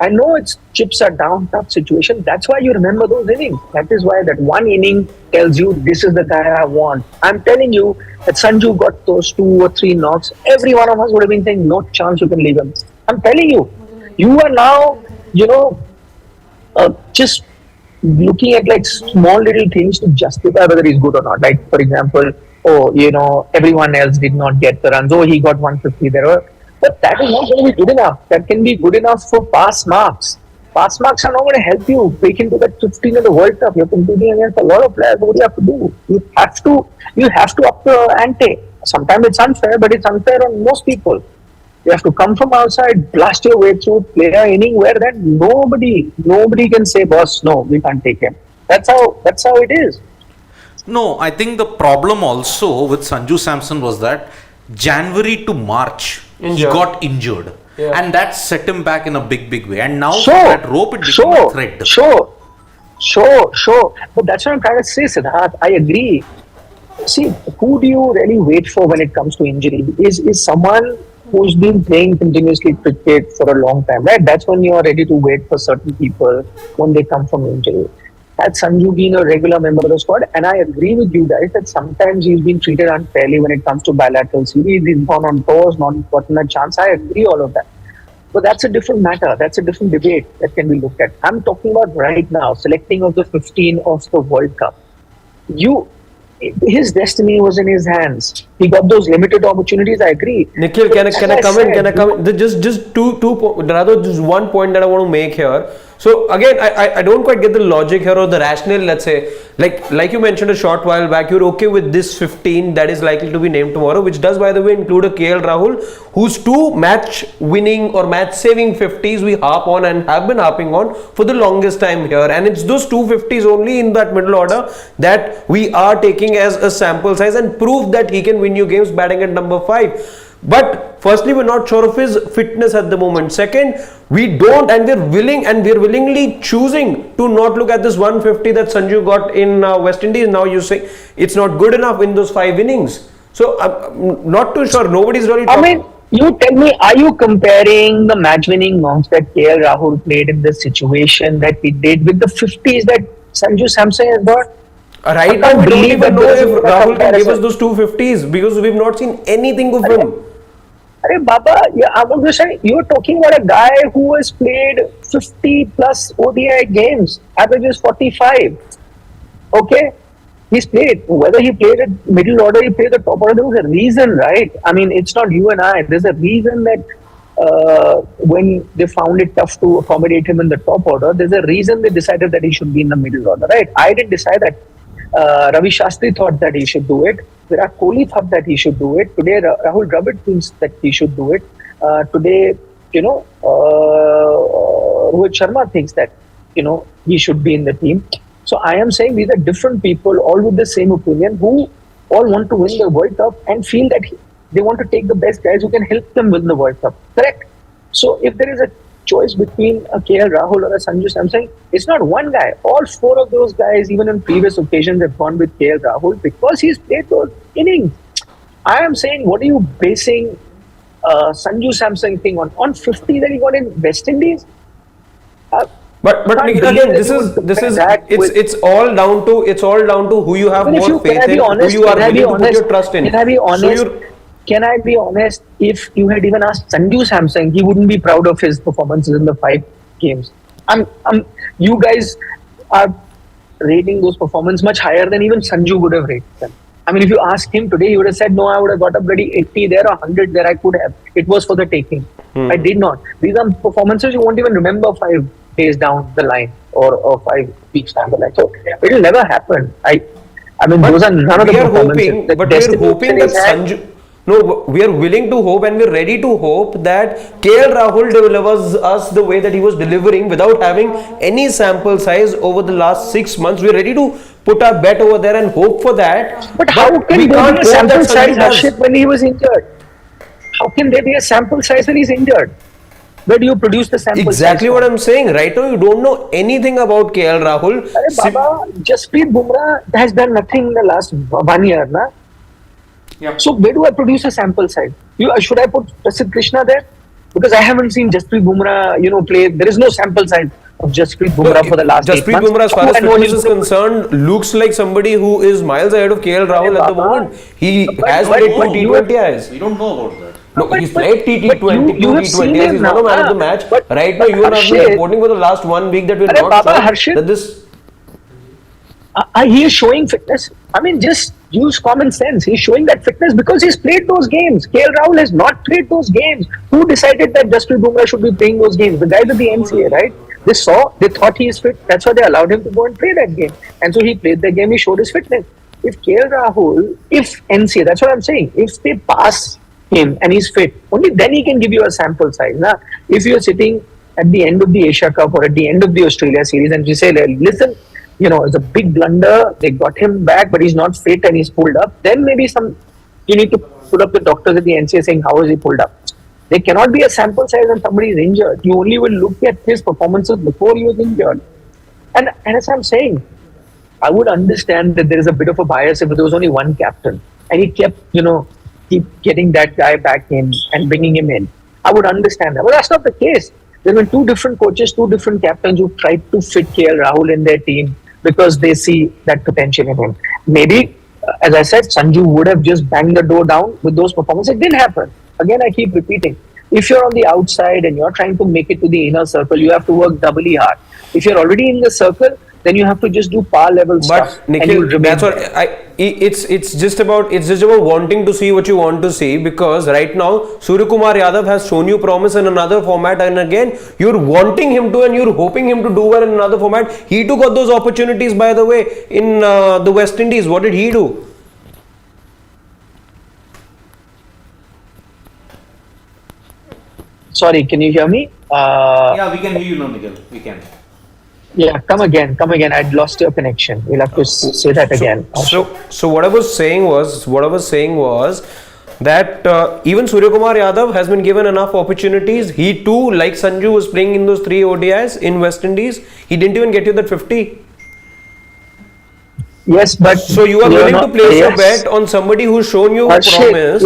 I know it's chips are down, tough situation. That's why you remember those innings. That is why that 1 inning tells you this is the guy I want. I'm telling you that Sanju got those 2 or 3 knocks. Every one of us would have been saying, no chance you can leave him. I'm telling you, you are now, just looking at like small little things to justify whether he's good or not. Like, for example, everyone else did not get the runs. Oh, he got 150 there. But that is not going to be good enough. That can be good enough for pass marks. Pass marks are not going to help you break into that 15 of the World Cup. You're competing against a lot of players. What do you have to do? You have to up the ante. Sometimes it's unfair, but it's unfair on most people. You have to come from outside, blast your way through, play an inning where that nobody can say, boss, no, we can't take him. That's how it is. No, I think the problem also with Sanju Samson was that January to March, he got injured. Yeah. And that set him back in a big way. And now Sure, that rope, it became a threat. Sure. But that's what I'm trying to say, Siddharth. I agree. See, who do you really wait for when it comes to injury? Is someone who's been playing continuously cricket for a long time, right? That's when you are ready to wait for certain people when they come from injury. Had Sanju been a regular member of the squad, and I agree with you guys that sometimes he's been treated unfairly when it comes to bilateral series. He's gone on tours, not gotten a chance. I agree all of that. But that's a different matter. That's a different debate that can be looked at. I'm talking about right now, selecting of the 15 of the World Cup. His destiny was in his hands. He got those limited opportunities. I agree. Nikhil, can I come in? Just two, rather just one point that I want to make here. So again, I don't quite get the logic here or the rationale. Let's say, like you mentioned a short while back, you're okay with this 15 that is likely to be named tomorrow, which does, by the way, include a KL Rahul, whose 2 match-winning or match-saving 50s we harp on and have been harping on for the longest time here. And it's those 2 50s only in that middle order that we are taking as a sample size and prove that he can win you games batting at number 5. But firstly, we're not sure of his fitness at the moment. Second, we don't, and we're willingly choosing to not look at this 150 that Sanju got in West Indies. Now you say it's not good enough in those 5 innings. So I'm not too sure. Nobody's really talking. I mean, you tell me, are you comparing the match-winning knocks that KL Rahul played in this situation that we did with the 50s that Sanju Samson has got? Right now, we don't even know if Rahul can give us those 250s because we've not seen anything of him. Arey Baba, yeah, I was just saying, you're talking about a guy who has played 50 plus ODI games, averages 45. Okay? He's played, whether he played at middle order, he played the top order, there was a reason, right? I mean, it's not you and I. There's a reason that when they found it tough to accommodate him in the top order, there's a reason they decided that he should be in the middle order, right? I didn't decide that. Ravi Shastri thought that he should do it. Virat Kohli thought that he should do it. Today, Rahul Dravid thinks that he should do it. Today, Rohit Sharma thinks that, he should be in the team. So I am saying these are different people, all with the same opinion, who all want to win the World Cup and feel that they want to take the best guys who can help them win the World Cup. Correct? So if there is a choice between a KL Rahul or a Sanju Samson, it's not one guy. All 4 of those guys, even in previous occasions, have gone with KL Rahul because he's played those innings. I am saying, what are you basing Sanju Samson thing on? On 50 that he got in West Indies? But again, it's all down to who you have more faith in, who you are willing to put your trust in. Can I be honest? Can I be honest? If you had even asked Sanju Samson, he wouldn't be proud of his performances in the 5 games. You guys are rating those performances much higher than even Sanju would have rated them. I mean, if you asked him today, he would have said, no, I would have got a bloody 80 there or 100 there. I could have. It was for the taking. I did not. These are performances you won't even remember 5 days down the line or 5 weeks down the line. So it will never happen. I mean, those are none of the performances. But we're hoping that Sanju... No, we are willing to hope and we're ready to hope that KL Rahul delivers us the way that he was delivering without having any sample size over the last 6 months. We're ready to put our bet over there and hope for that. But how can there be a sample size, Harshit, when he was injured? How can there be a sample size when he's injured? Where do you produce the sample size? Exactly what I'm saying. Right now, you don't know anything about KL Rahul. Baba, Jasprit Bumrah has done nothing in the last 1 year, na? Yeah. So where do I produce a sample size? Should I put Prasidh Krishna there? Because I haven't seen Jasprit Bumrah, play. There is no sample size of Jasprit Bumrah for the last 8 months. Jasprit Bumrah, as far as fitness is concerned, looks like somebody who is miles ahead of KL Rahul at the moment. He has played 2 T20Is. We don't know about that. No, he's played T20, 2 T20Is. He's not a man of the match. Right now, you and I have been reporting for the last 1 week that we're not sure that this... he is showing fitness. I mean, just use common sense. He's showing that fitness because he's played those games. KL Rahul has not played those games. Who decided that Jasprit Bumrah should be playing those games? The guys at the NCA, right? They thought he is fit. That's why they allowed him to go and play that game. And so he played the game, he showed his fitness. If KL Rahul, if NCA, that's what I'm saying, if they pass him and he's fit, only then he can give you a sample size. Now, if you're sitting at the end of the Asia Cup or at the end of the Australia series and you say, listen, it's a big blunder, they got him back, but he's not fit and he's pulled up, then maybe you need to put up the doctors at the NCA saying, how is he pulled up? There cannot be a sample size when somebody is injured. You only will look at his performances before he was injured. And as I'm saying, I would understand that there is a bit of a bias if there was only one captain and he kept, keep getting that guy back in and bringing him in. I would understand that. But that's not the case. There have been 2 different coaches, 2 different captains who tried to fit KL Rahul in their team because they see that potential in him. Maybe, as I said, Sanju would have just banged the door down with those performances. It didn't happen. Again, I keep repeating. If you're on the outside and you're trying to make it to the inner circle, you have to work doubly hard. If you're already in the circle, then you have to just do par level stuff. But and you'll Nikhil, remain that's what there. it's just about wanting to see what you want to see, because right now Suryakumar Yadav has shown you promise in another format, and again you're wanting him to and you're hoping him to do well in another format. He too got those opportunities, by the way, in the West Indies. What did he do? Sorry, can you hear me? Yeah, we can hear you now, Nikhil. We can. Yeah, come again. I'd lost your connection. We'll have to say that again. So what I was saying was that even Suryakumar Yadav has been given enough opportunities. He too, like Sanju, was playing in those 3 ODIs in West Indies. He didn't even get you that 50. Yes, but So you are willing to place your bet on somebody who's shown you promise.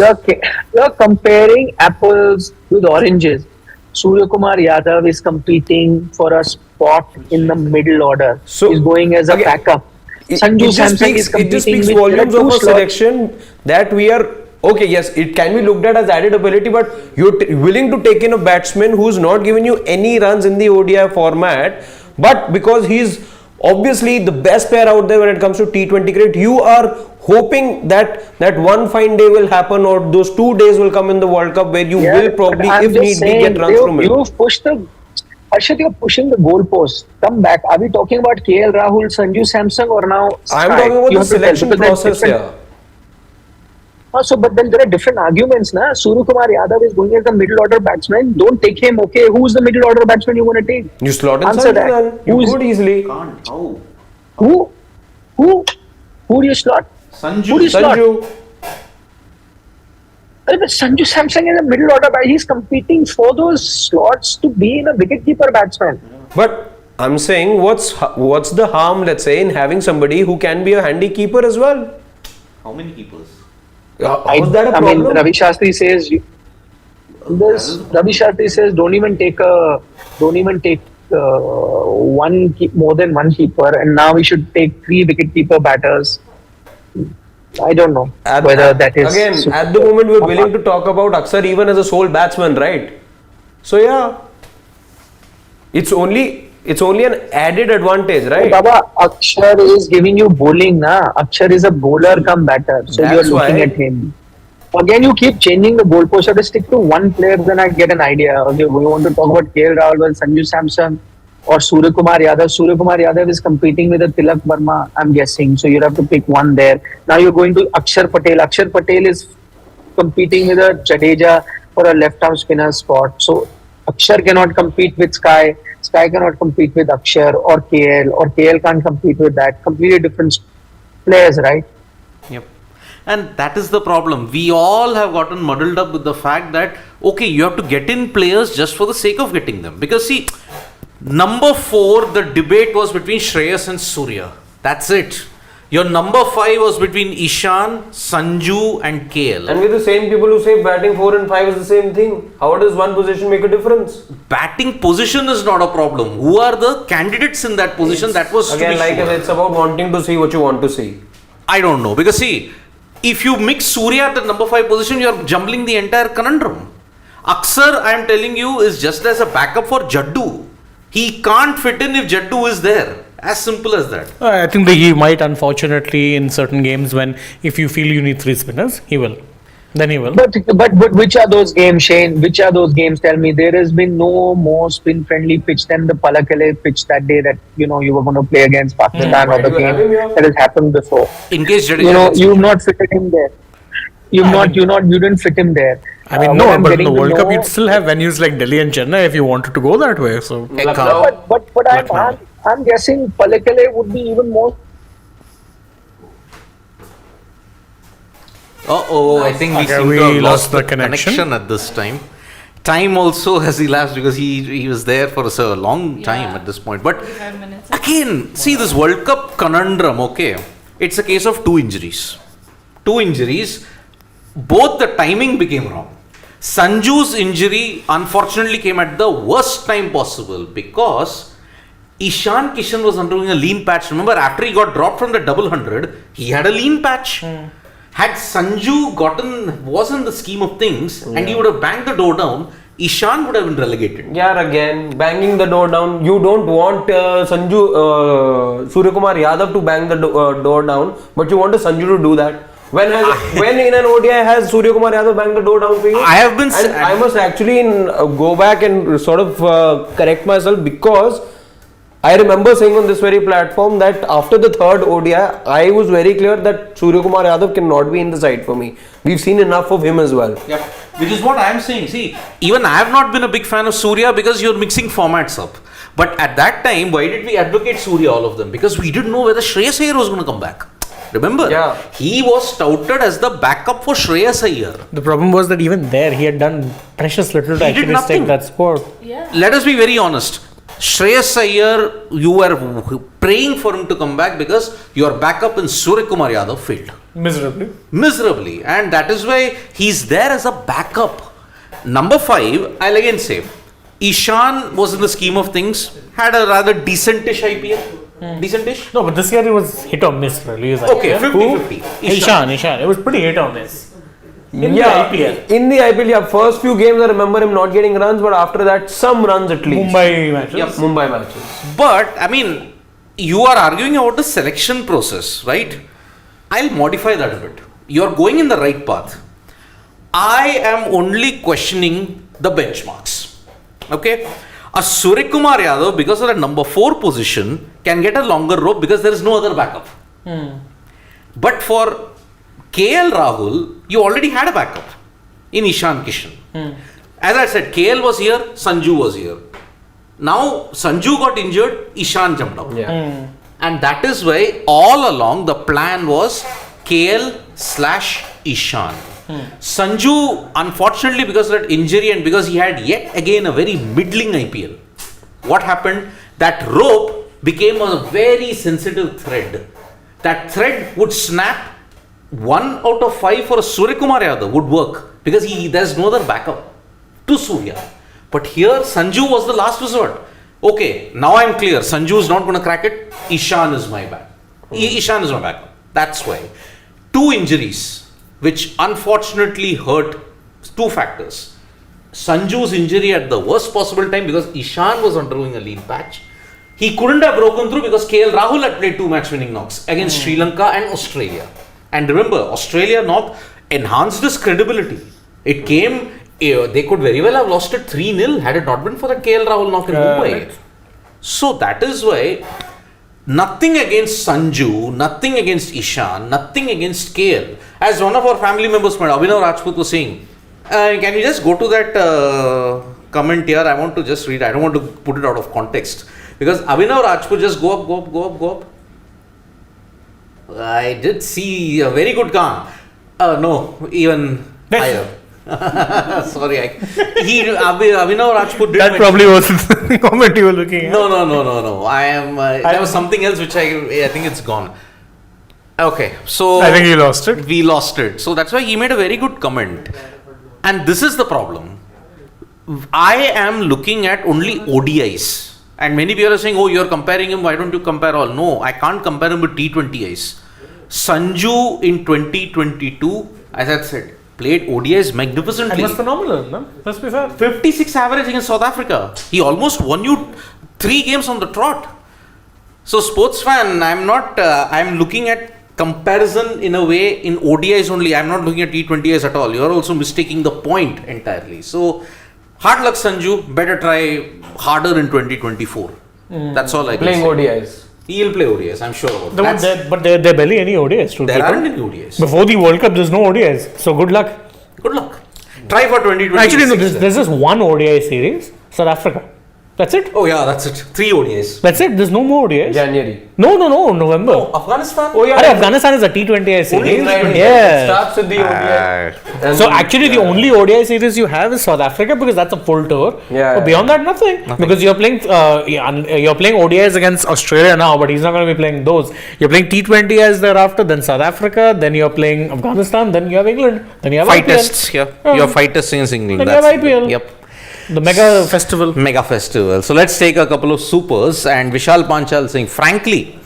You're comparing apples with oranges. Suryakumar Yadav is competing for a spot in the middle order. So, He's going as a again, backup. Sanju Samson is competing it just speaks with volumes of two a slots. selection that we are okay. Yes, it can be looked at as added ability, but you're willing to take in a batsman who's not given you any runs in the ODI format, but because he's obviously the best player out there when it comes to T20 cricket, you are hoping that one fine day will happen, or those 2 days will come in the World Cup where you will probably, if need be, get runs from him. You've pushed Harshit, you're pushing the goalpost. Come back. Are we talking about KL Rahul, Sanju Samson, or now I'm Sky? talking about You the have to tell, selection because there's process different- here. So, but then there are different arguments, na? Suryakumar Yadav is going as the middle order batsman. Don't take him. Okay, who's the middle order batsman you want to take? You slot in Answer Sanju that. then. You Who's- could easily. Can't. How? Who do you slot? Sanju. Who do you slot? Sanju. But Sanju Samson is a middle order batsman. He's competing for those slots to be in a wicketkeeper batsman. But I'm saying, what's the harm, let's say, in having somebody who can be a handy keeper as well? How many keepers? How's that a I problem? mean, Ravi Shastri says, don't even take more than one keeper, and now we should take 3 wicketkeeper batters. I don't know whether that is again at the moment we're willing to talk about Akshar even as a sole batsman, right? So yeah, it's only an added advantage, right? Baba, Akshar is giving you bowling, na? Akshar is a bowler come batter, so That's you're looking why- at him. Again, you keep changing the goalpost. You have to stick to one player, then I get an idea. Okay, we want to talk about KL Rahul, well, Sanju Samson, or Suryakumar Yadav. Suryakumar Yadav is competing with a Tilak Verma, I'm guessing. So you have to pick one there. Now you're going to Akshar Patel. Akshar Patel is competing with a Jadeja for a left-arm spinner spot. So Akshar cannot compete with Sky. Sky cannot compete with Akshar or KL can't compete with that. Completely different players, right? Yep. And that is the problem. We all have gotten muddled up with the fact that, okay, you have to get in players just for the sake of getting them. Because see, number 4, the debate was between Shreyas and Surya. That's it. Your number 5 was between Ishan, Sanju and KL. And with the same people who say batting 4 and 5 is the same thing, how does one position make a difference? Batting position is not a problem. Who are the candidates in that position? That was to Again, be like sure. it's about wanting to see what you want to see. I don't know. Because see, if you mix Surya at the number 5 position, you are jumbling the entire conundrum. Akshar, I am telling you, is just as a backup for Jaddu. He can't fit in if Jaddu is there. As simple as that. I think that he might, unfortunately, in certain games, when if you feel you need 3 spinners, he will. Then he will. But which are those games, Shane? Which are those games? Tell me. There has been no more spin-friendly pitch than the Palakale pitch that day that you were going to play against Pakistan or the You have him game here? that has happened before. In case Jadeja gets You've not fitted him there. You didn't fit him there. I mean, What no, I'm but in getting the to World Cup, know- you'd still have venues like Delhi and Chennai if you wanted to go that way. So, But I'm guessing Palakale would be even more. I think we Okay, seem we to have lost lost the the connection. connection at this time. Time also has elapsed because he was there for a long time at this point. But again, see this World Cup conundrum, okay? It's a case of 2 injuries. 2 injuries, both the timing became wrong. Sanju's injury unfortunately came at the worst time possible because Ishan Kishan was undergoing a lean patch. Remember, after he got dropped from the double 100, he had a lean patch. Had Sanju was in the scheme of things and he would have banged the door down, Ishan would have been relegated. Yeah, again, banging the door down. You don't want Suryakumar Yadav to bang the door down, but you want Sanju to do that. When in an ODI has Suryakumar Yadav banged the door down for you? I have been. And I must actually go back and sort of correct myself, because I remember saying on this very platform that after the third ODI, I was very clear that Suryakumar Yadav cannot be in the side for me. We've seen enough of him as well. Yep. Which is what I am saying. See, even I have not been a big fan of Surya because you're mixing formats up. But at that time, why did we advocate Surya, all of them? Because we didn't know whether Shreyas Iyer was going to come back. Remember? Yeah. He was touted as the backup for Shreyas Iyer. The problem was that even there he had done precious little to He did actually nothing. take that sport. Let us be very honest. Shreyas Iyer, you were praying for him to come back because your backup in Suryakumar Yadav failed. Miserably. And that is why he's there as a backup. Number 5, I'll again say, Ishan was in the scheme of things, had a rather decentish IPL. Decentish? No, but this year it was hit or miss really. Okay, 50-50. Ishan. It was pretty hit or miss. In the IPL. In the IPL, yeah. First few games I remember him not getting runs, but after that, some runs at least. Mumbai matches. Yep. Mumbai matches. But, I mean, you are arguing about the selection process, right? I'll modify that a bit. You're going in the right path. I am only questioning the benchmarks. Okay? A Suryakumar Yadav, because of that number 4 position, can get a longer rope because there is no other backup. But for KL Rahul, you already had a backup in Ishan Kishan. As I said, KL was here, Sanju was here. Now, Sanju got injured, Ishan jumped out. Yeah. And that is why all along the plan was KL/Ishan. Sanju, unfortunately, because of that injury and because he had yet again a very middling IPL, what happened? That rope became a very sensitive thread. That thread would snap. 1 out of 5 for a Suryakumar Yadav would work because there's no other backup to Surya. But here Sanju was the last resort. Okay, now I'm clear. Sanju is not going to crack it. Ishan is my back. Ishan is my backup. That's why. 2 injuries, which unfortunately hurt. 2 factors. Sanju's injury at the worst possible time because Ishan was undergoing a lean patch. He couldn't have broken through because KL Rahul had played 2 match-winning knocks against Sri Lanka and Australia. And remember, Australia knock enhanced his credibility. It came, they could very well have lost it 3-0 had it not been for the KL Rahul knock in Mumbai. Right. So that is why nothing against Sanju, nothing against Ishan, nothing against KL. As one of our family members, Abhinav Rajput was saying, can you just go to that comment here? I want to just read. I don't want to put it out of context. Because Abhinav Rajput just go up. I did see a very good Khan. No, even higher. Sorry, Abhinav Rajput did. That probably wasn't the comment you were looking at. No. I am. There was something else which I think it's gone. Okay, so I think you lost it. We lost it. So that's why he made a very good comment. And this is the problem. I am looking at only ODIs. And many people are saying, oh, you're comparing him, why don't you compare all? No, I can't compare him with T20Is. Sanju in 2022, as I said, played ODIs magnificently. It was phenomenal, no? Let's be fair. 56 average against South Africa. He almost won you 3 games on the trot. So, sports fan, I'm looking at comparison in a way in ODIs only. I'm not looking at T20Is at all. You're also mistaking the point entirely. So, hard luck, Sanju. Better try harder in 2024. That's all I can say. Playing ODIs. He'll play ODIs, I'm sure about that. But there are barely any ODIs. There aren't any ODIs. Before the World Cup, there's no ODIs. So good luck. Good luck. Try for 2020. Actually, no, there's just one ODI series, South Africa. That's it. Oh yeah, that's it. 3 ODIs. That's it. There's no more ODIs. January. No, November. Oh, Afghanistan? Oh yeah. Afghanistan is a T20I series. It Yeah. starts with the ODI. And So actually, the only ODI series you have is South Africa because that's a full tour. Yeah, But beyond that, nothing. Because you're playing ODIs against Australia now, but he's not going to be playing those. You're playing T20Is thereafter, then South Africa, then you're playing Afghanistan, then you have England, then you have 5 IPL. tests here. Your 5 tests against England. Then you have IPL. Yep. The mega festival. Mega festival. So let's take a couple of supers. And Vishal Panchal saying, frankly,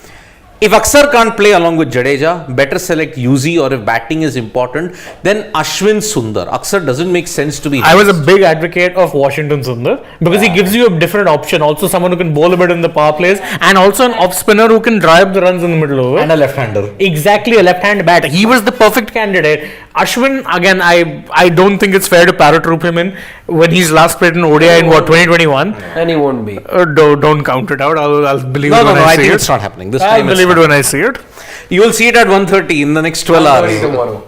If Akshar can't play along with Jadeja, better select Yuzi, or if batting is important, then Ashwin Sundar. Akshar doesn't make sense to be. I was a big advocate of Washington Sundar because he gives you a different option. Also, someone who can bowl a bit in the power plays, and also an off spinner who can drive the runs in the middle over. And a left-hander. Exactly, a left-hand bat. He was the perfect candidate. Ashwin, again, I don't think it's fair to paratroop him in when he's last played in ODI in 2021. And he won't be. Don't count it out. I'll believe it No, when I I see think it. it's not happening. This I'll time believe it when I see it. You will see it at 1:30 in the next 12 hours. Tomorrow.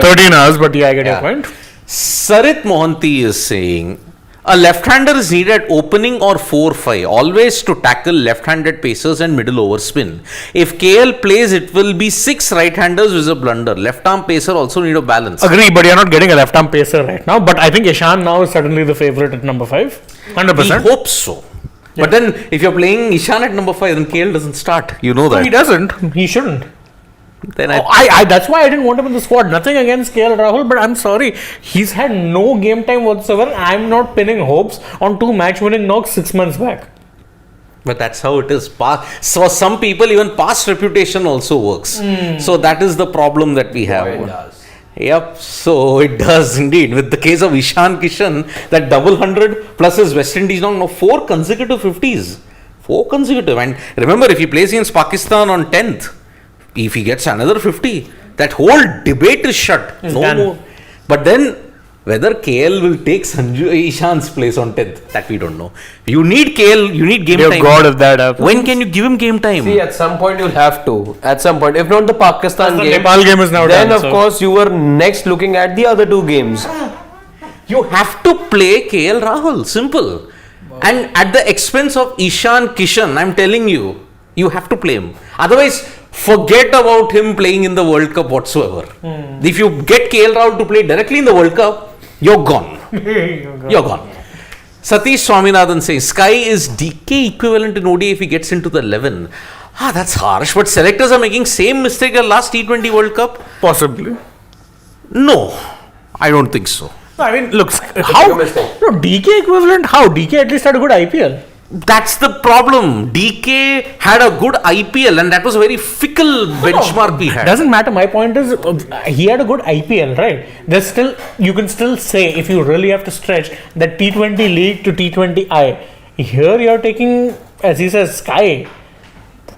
13 hours, but yeah, I get your Yeah. point. Sarit Mohanty is saying a left-hander is needed opening or 4-5, always to tackle left-handed pacers and middle over spin. If KL plays, it will be 6 right-handers with a blunder. Left-arm pacer also need a balance. Agree, but you're not getting a left-arm pacer right now. But I think Ishan now is certainly the favorite at number 5. We 100%. hope so. But then, if you're playing Ishan at number 5, then KL doesn't start. You know No, he that. doesn't. He shouldn't. Then I that's why I didn't want him in the squad. Nothing against KL Rahul, but I'm sorry. He's had no game time whatsoever. I'm not pinning hopes on 2 match-winning knocks 6 months back. But that's how it is. So some people, even past reputation also works. So that is the problem that we have. It does. Yep, so it does indeed. With the case of Ishan Kishan, that double 100 plus his West Indies now 4 consecutive 50s. 4 consecutive. And remember, if he plays against Pakistan on 10th, if he gets another 50, that whole debate is shut. It's No done. more. But then, whether KL will take Ishan's place on 10th, that we don't know. You need KL, you need game Dear time. God, if that happens. When can you give him game time? See, at some point you'll have to. At some point, if not the Pakistan The game, Nepal game is now then done, of so- course you were next looking at the other 2 games. You have to play KL Rahul. Simple. And at the expense of Ishan Kishan, I'm telling you, you have to play him. Otherwise, forget about him playing in the World Cup whatsoever. If you get KL Rahul to play directly in the World Cup, you're gone. You're gone. Satish Swaminathan says, Sky is DK equivalent in ODI if he gets into the 11. That's harsh. But selectors are making same mistake as last T20 World Cup? Possibly. No, I don't think so. I mean, look, how? No, DK equivalent, how? DK at least had a good IPL. That's the problem. DK had a good IPL and that was a very fickle benchmark we had. Doesn't matter. My point is, he had a good IPL, right? There's still, you can still say, if you really have to stretch, that T20 league to T20I. Here you're taking, as he says, Sky.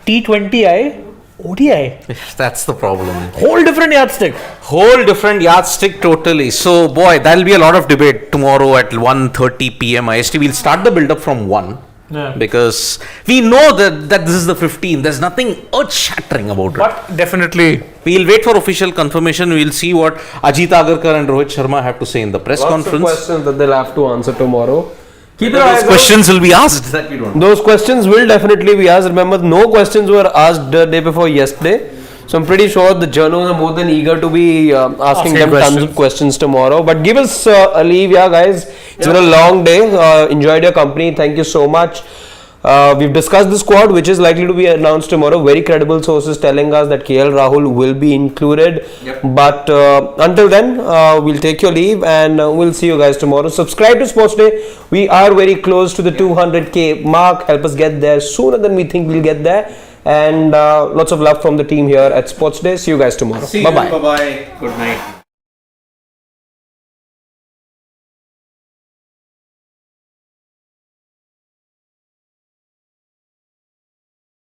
T20I, ODI. That's the problem. Whole different yardstick. Whole different yardstick totally. So boy, there'll be a lot of debate tomorrow at 1:30 p.m. IST. We'll start the build up from 1. Yeah. Because we know that this is the 15. There's nothing earth-shattering about it. But definitely, We'll wait for official confirmation. We'll see what Ajit Agarkar and Rohit Sharma have to say in the press Lots of conference. questions that they'll have to answer tomorrow. Keep your Those eyes questions will be asked that we don't know. Those questions will definitely be asked. Remember, no questions were asked the day before yesterday. So I'm pretty sure the journals are more than eager to be asking them tons of questions tomorrow. But give us a leave, yeah, guys. It's been a long day. Enjoyed your company. Thank you so much. We've discussed the squad, which is likely to be announced tomorrow. Very credible sources telling us that KL Rahul will be included. But until then, we'll take your leave and we'll see you guys tomorrow. Subscribe to Sports Day. We are very close to the 200k mark. Help us get there sooner than we think we'll get there. And lots of love from the team here at Sports Day. See you guys tomorrow. Bye bye. Bye bye. Good night.